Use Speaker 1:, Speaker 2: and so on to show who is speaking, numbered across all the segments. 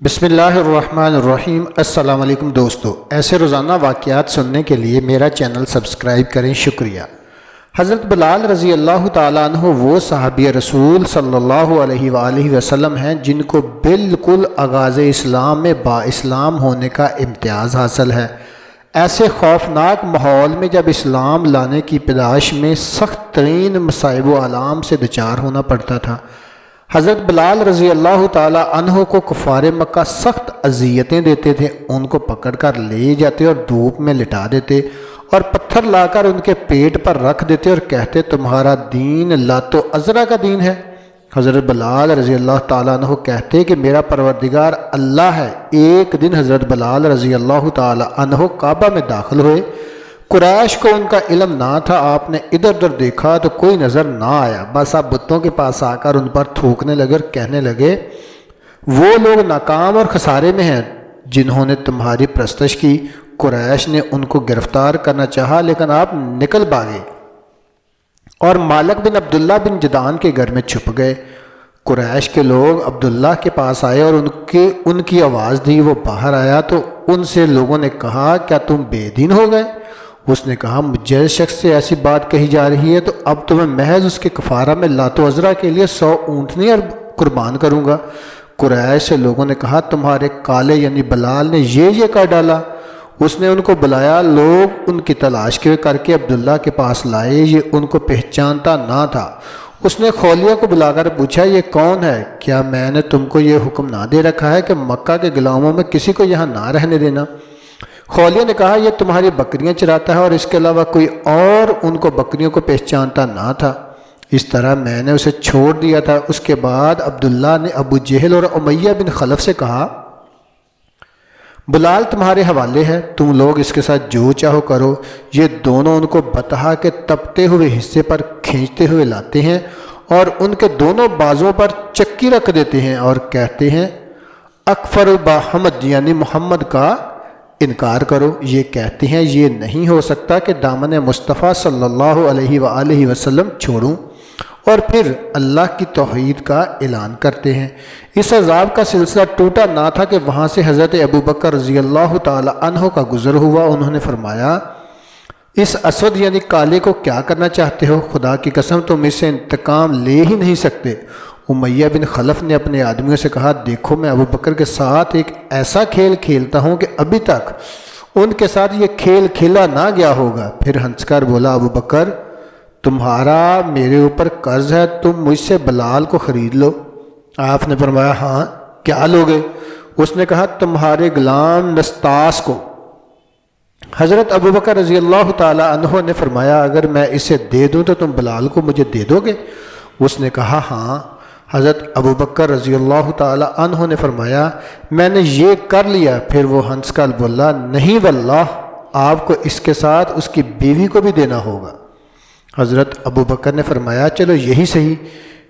Speaker 1: بسم اللہ الرحمن الرحیم۔ السلام علیکم دوستو، ایسے روزانہ واقعات سننے کے لیے میرا چینل سبسکرائب کریں، شکریہ۔ حضرت بلال رضی اللہ تعالیٰ عنہ وہ صحابی رسول صلی اللہ علیہ وآلہ وسلم ہیں جن کو بالکل آغاز اسلام میں با اسلام ہونے کا امتیاز حاصل ہے۔ ایسے خوفناک ماحول میں جب اسلام لانے کی پیدائش میں سخت ترین مصائب و آلام سے دچار ہونا پڑتا تھا، حضرت بلال رضی اللہ تعالیٰ عنہ کو کفار مکہ سخت اذیتیں دیتے تھے۔ ان کو پکڑ کر لے جاتے اور دھوپ میں لٹا دیتے اور پتھر لا کر ان کے پیٹ پر رکھ دیتے اور کہتے تمہارا دین لات و عزرا کا دین ہے۔ حضرت بلال رضی اللہ تعالیٰ عنہ کہتے کہ میرا پروردگار اللہ ہے۔ ایک دن حضرت بلال رضی اللہ تعالیٰ عنہ کعبہ میں داخل ہوئے۔ قریش کو ان کا علم نہ تھا، آپ نے ادھر ادھر دیکھا تو کوئی نظر نہ آیا، بس آپ بتوں کے پاس آ کر ان پر تھوکنے لگے اور کہنے لگے وہ لوگ ناکام اور خسارے میں ہیں جنہوں نے تمہاری پرستش کی۔ قریش نے ان کو گرفتار کرنا چاہا لیکن آپ نکل بھاگے اور مالک بن عبداللہ بن جدعان کے گھر میں چھپ گئے۔ قریش کے لوگ عبداللہ کے پاس آئے اور ان کی آواز دی، وہ باہر آیا تو ان سے لوگوں نے کہا کیا تم بے دین ہو گئے؟ اس نے کہا مجھے شخص سے ایسی بات کہی جا رہی ہے تو اب تو میں محض اس کے کفارہ میں لات و عزرا کے لیے 100 اونٹنی قربان کروں گا۔ قریش سے لوگوں نے کہا تمہارے کالے یعنی بلال نے یہ کر ڈالا۔ اس نے ان کو بلایا، لوگ ان کی تلاش کر کے عبداللہ کے پاس لائے، یہ ان کو پہچانتا نہ تھا۔ اس نے خولیہ کو بلا کر پوچھا یہ کون ہے؟ کیا میں نے تم کو یہ حکم نہ دے رکھا ہے کہ مکہ کے غلاموں میں کسی کو یہاں نہ رہنے دینا؟ خولیہ نے کہا یہ تمہاری بکریاں چراتا ہے اور اس کے علاوہ کوئی اور ان کو بکریوں کو پہچانتا نہ تھا، اس طرح میں نے اسے چھوڑ دیا تھا۔ اس کے بعد عبداللہ نے ابو جہل اور امیہ بن خلف سے کہا بلال تمہارے حوالے ہے، تم لوگ اس کے ساتھ جو چاہو کرو۔ یہ دونوں ان کو بطحا کے تپتے ہوئے حصے پر کھینچتے ہوئے لاتے ہیں اور ان کے دونوں بازوں پر چکی رکھ دیتے ہیں اور کہتے ہیں اکفر بحمد یعنی محمد کا انکار کرو۔ یہ کہتے ہیں یہ نہیں ہو سکتا کہ دامن مصطفیٰ صلی اللہ علیہ وآلہ وسلم چھوڑوں، اور پھر اللہ کی توحید کا اعلان کرتے ہیں۔ اس عذاب کا سلسلہ ٹوٹا نہ تھا کہ وہاں سے حضرت ابوبکر رضی اللہ تعالی عنہ کا گزر ہوا۔ انہوں نے فرمایا اس اسود یعنی کالے کو کیا کرنا چاہتے ہو؟ خدا کی قسم تم اس سے انتقام لے ہی نہیں سکتے۔ امیہ بن خلف نے اپنے آدمیوں سے کہا دیکھو میں ابوبکر کے ساتھ ایک ایسا کھیل کھیلتا ہوں کہ ابھی تک ان کے ساتھ یہ کھیل کھیلا نہ گیا ہوگا۔ پھر ہنس کر بولا ابوبکر تمہارا میرے اوپر قرض ہے، تم مجھ سے بلال کو خرید لو۔ آپ نے فرمایا ہاں کیا لوگے؟ اس نے کہا تمہارے غلام نستاس کو۔ حضرت ابوبکر رضی اللہ تعالی عنہ نے فرمایا اگر میں اسے دے دوں تو تم بلال کو مجھے دے دو گے؟ اس نے کہا ہاں۔ حضرت ابوبکر رضی اللہ تعالی عنہ نے فرمایا میں نے یہ کر لیا۔ پھر وہ ہنس کر بولا نہیں واللہ آپ کو اس کے ساتھ اس کی بیوی کو بھی دینا ہوگا۔ حضرت ابوبکر نے فرمایا چلو یہی صحیح۔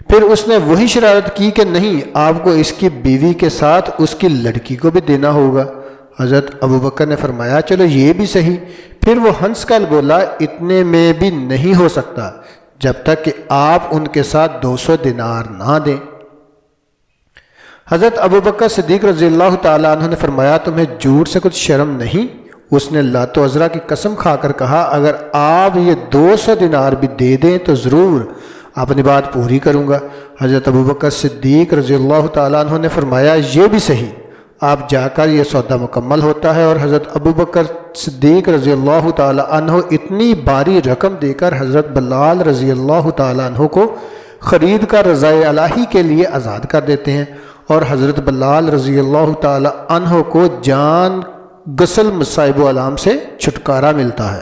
Speaker 1: پھر اس نے وہی شرارت کی کہ نہیں آپ کو اس کی بیوی کے ساتھ اس کی لڑکی کو بھی دینا ہوگا۔ حضرت ابوبکر نے فرمایا چلو یہ بھی صحیح۔ پھر وہ ہنس کر بولا اتنے میں بھی نہیں ہو سکتا جب تک کہ آپ ان کے ساتھ 200 دینار نہ دیں۔ حضرت ابوبکر صدیق رضی اللہ تعالیٰ عنہ نے فرمایا تمہیں جھوٹ سے کچھ شرم نہیں؟ اس نے لات و عزرا کی قسم کھا کر کہا اگر آپ یہ 200 دینار بھی دے دیں تو ضرور اپنی بات پوری کروں گا۔ حضرت ابوبکر صدیق رضی اللہ تعالیٰ عنہ نے فرمایا یہ بھی صحیح، آپ جا کر یہ سودا مکمل ہوتا ہے۔ اور حضرت ابوبکر صدیق رضی اللہ تعالیٰ عنہ اتنی باری رقم دے کر حضرت بلال رضی اللہ تعالیٰ عنہ کو خرید کر رضائے الہی کے لیے آزاد کر دیتے ہیں اور حضرت بلال رضی اللہ تعالیٰ عنہ کو جان غسل مصائب و علام سے چھٹکارا ملتا ہے۔